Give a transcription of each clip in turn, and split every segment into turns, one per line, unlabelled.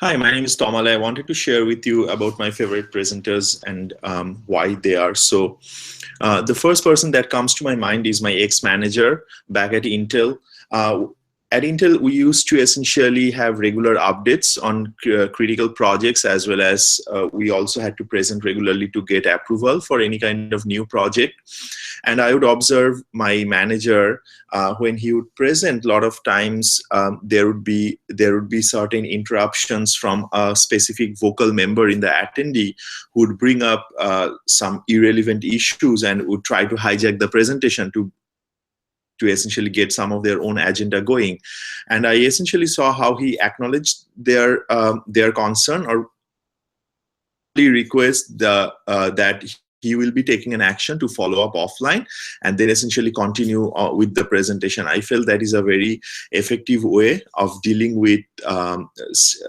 Hi, my name is Tamal. I wanted to share with you about my favorite presenters and why they are so. The first person that comes to my mind is my ex-manager back at Intel. Uh, at Intel, we used to essentially have regular updates on critical projects, as well as we also had to present regularly to get approval for any kind of new project. And I would observe my manager when he would present. A lot of times there would be certain interruptions from a specific vocal member in the attendee who would bring up some irrelevant issues and would try to hijack the presentation to essentially get some of their own agenda going. And I essentially saw how he acknowledged their concern, or request that he will be taking an action to follow up offline and then essentially continue with the presentation. I felt that is a very effective way of dealing with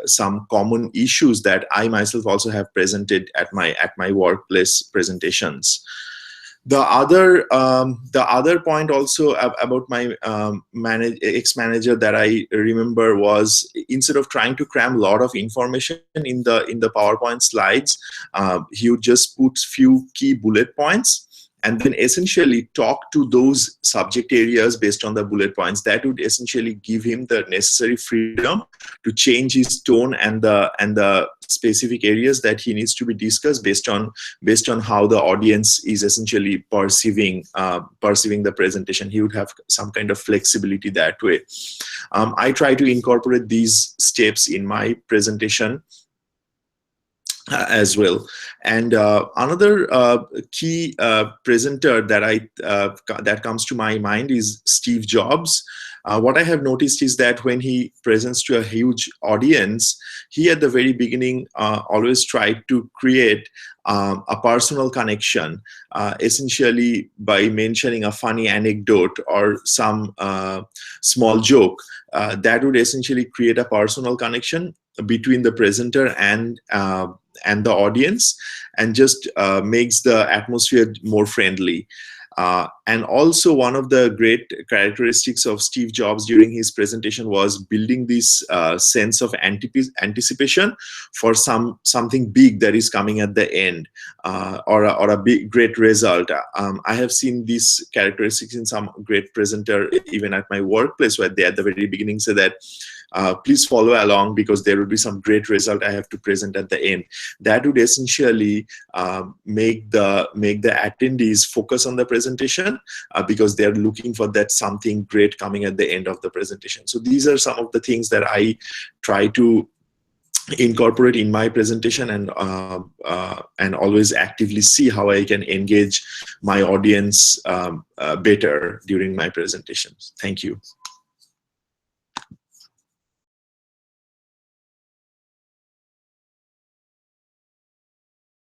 some common issues that I myself also have presented at my workplace presentations. The other point also about my ex-manager that I remember was, instead of trying to cram a lot of information in the PowerPoint slides, he would just put few key bullet points and then essentially talk to those subject areas based on the bullet points. That would essentially give him the necessary freedom to change his tone and the specific areas that he needs to be discussed based on how the audience is essentially perceiving the presentation. He would have some kind of flexibility that way. I try to incorporate these steps in my presentation as well. And another key presenter that comes to my mind is Steve Jobs. What I have noticed is that when he presents to a huge audience, he at the very beginning always tried to create a personal connection, essentially by mentioning a funny anecdote or some small joke that would essentially create a personal connection between the presenter and the audience, and just makes the atmosphere more friendly. And also, one of the great characteristics of Steve Jobs during his presentation was building this sense of anticipation for something big that is coming at the end, or a big great result. I have seen these characteristics in some great presenter even at my workplace, where they at the very beginning say that please follow along because there will be some great result I have to present at the end. That would essentially make the attendees focus on the presentation, because they're looking for that something great coming at the end of the presentation. So these are some of the things that I try to incorporate in my presentation, and always actively see how I can engage my audience better during my presentations. Thank you.